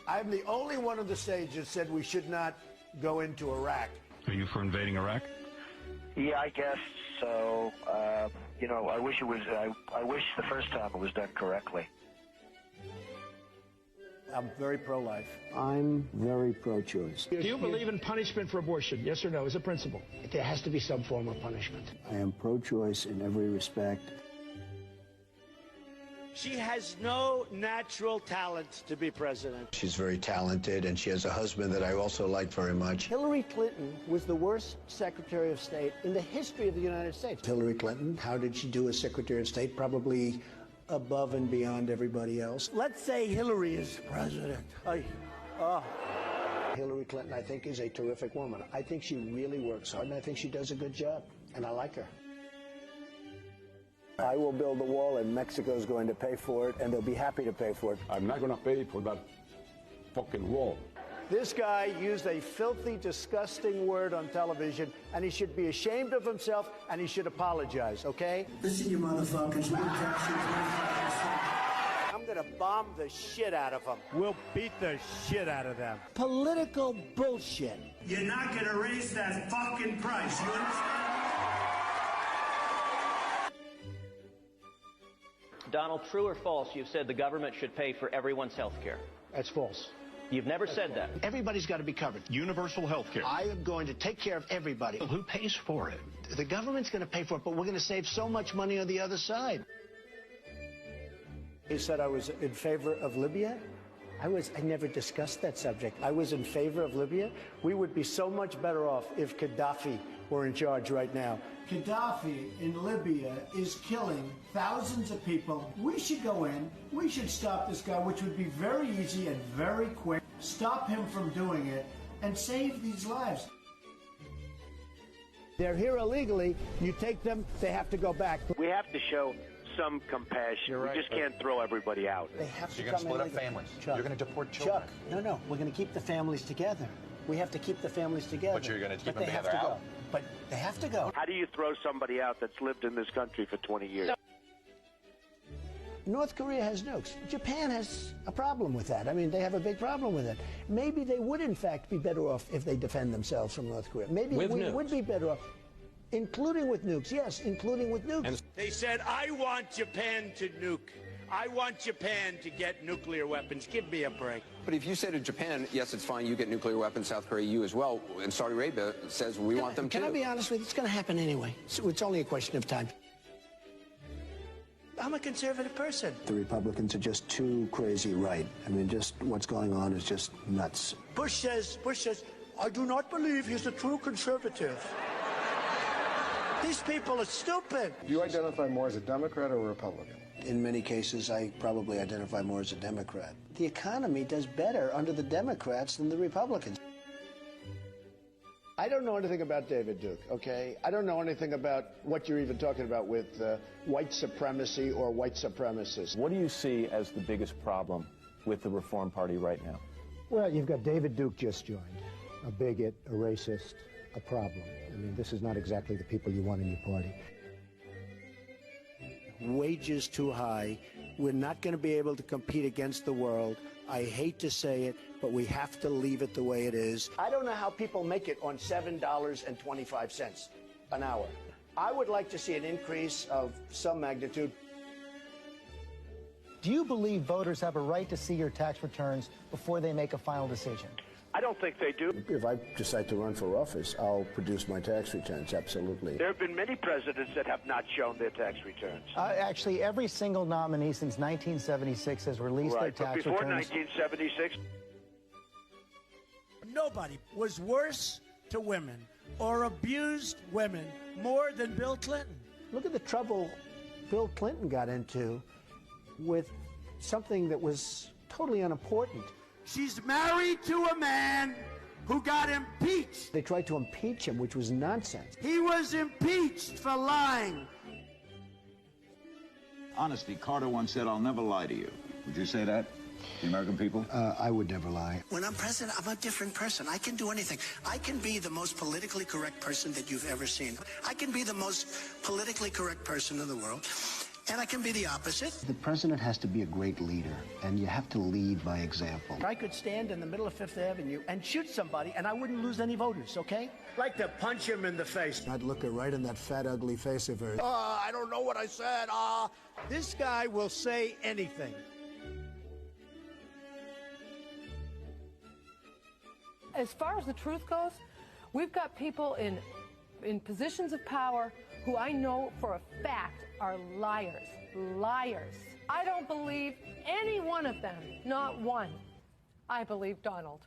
I'm the only one on the stage that said we should not go into Iraq. Are you for invading Iraq? Yeah, I guess so. You know, I wish it was. I wish the first time it was done correctly. I'm very pro-life. I'm very pro-choice. Do you believe in punishment for abortion? Yes or no, as a principle? There has to be some form of punishment. I am pro-choice in every respect. She has no natural talent to be president. She's very talented, and she has a husband that I also like very much. Hillary Clinton was the worst Secretary of State in the history of the United States. Hillary Clinton, how did she do as Secretary of State? Probably above and beyond everybody else. Let's say Hillary is president. Hillary Clinton, I think, is a terrific woman. I think she really works hard, and I think she does a good job, and I like her. I will build the wall, and Mexico's going to pay for it, and they'll be happy to pay for it. I'm not going to pay for that fucking wall. This guy used a filthy, disgusting word on television, and he should be ashamed of himself, and he should apologize, okay? Listen, you motherfuckers. I'm gonna bomb the shit out of them. We'll beat the shit out of them. Political bullshit. You're not gonna raise that fucking price, you understand? Donald, true or false, you've said the government should pay for everyone's health care. That's false. You've never said that. Everybody's got to be covered. Universal health care. I am going to take care of everybody. Who pays for it? The government's going to pay for it, but we're going to save so much money on the other side. He said I was in favor of Libya. I never discussed that subject. I was in favor of Libya. We would be so much better off if Gaddafi were in charge right now. Gaddafi in Libya is killing thousands of people. We should go in. We should stop this guy, which would be very easy and very quick. Stop him from doing it and save these lives. They're here illegally. You take them, they have to go back. We have to show some compassion. Right. We just can't throw everybody out. They have So you're going to split up families. Chuck, you're going to deport children. Chuck, no. We're going to keep the families together. We have to keep the families together. But you're going to keep them they have together to out. go. But they have to go. How do you throw somebody out that's lived in this country for 20 years? North Korea has nukes. Japan has a problem with that. I mean, they have a big problem with it. Maybe they would, in fact, be better off if they defend themselves from North Korea. Maybe we would be better off. Including with nukes, yes, including with nukes. They said, I want Japan to nuke. I want Japan to get nuclear weapons. Give me a break. But if you say to Japan, yes, it's fine, you get nuclear weapons, South Korea, you as well, and Saudi Arabia says we want them too. Can I be honest with you? It's going to happen anyway. So it's only a question of time. I'm a conservative person. The Republicans are just too crazy right. I mean, just what's going on is just nuts. Bush says, I do not believe he's a true conservative. These people are stupid. Do you identify more as a Democrat or a Republican? In many cases, I probably identify more as a Democrat. The economy does better under the Democrats than the Republicans. I don't know anything about David Duke, okay? I don't know anything about what you're even talking about with white supremacy or white supremacists. What do you see as the biggest problem with the Reform Party right now? Well, you've got David Duke just joined, a bigot, a racist, a problem. I mean, this is not exactly the people you want in your party. Wages too high. We're not going to be able to compete against the world. I hate to say it, but we have to leave it the way it is. I don't know how people make it on $7.25 an hour. I would like to see an increase of some magnitude. Do you believe voters have a right to see your tax returns before they make a final decision? I don't think they do. If I decide to run for office, I'll produce my tax returns, absolutely. There have been many presidents that have not shown their tax returns. Actually, every single nominee since 1976 has released their tax before returns. 1976... Nobody was worse to women or abused women more than Bill Clinton. Look at the trouble Bill Clinton got into with something that was totally unimportant. She's married to a man who got impeached. They tried to impeach him, which was nonsense. He was impeached for lying. Honestly, Carter once said, I'll never lie to you. Would you say that, the American people? I would never lie. When I'm president, I'm a different person. I can do anything. I can be the most politically correct person that you've ever seen. I can be the most politically correct person in the world. And I can be the opposite. The president has to be a great leader, and you have to lead by example. I could stand in the middle of Fifth Avenue and shoot somebody, and I wouldn't lose any voters, okay? Like to punch him in the face. I'd look her right in that fat, ugly face of hers. I don't know what I said. This guy will say anything. As far as the truth goes, we've got people in positions of power who I know for a fact are liars. Liars. I don't believe any one of them, not one. I believe Donald.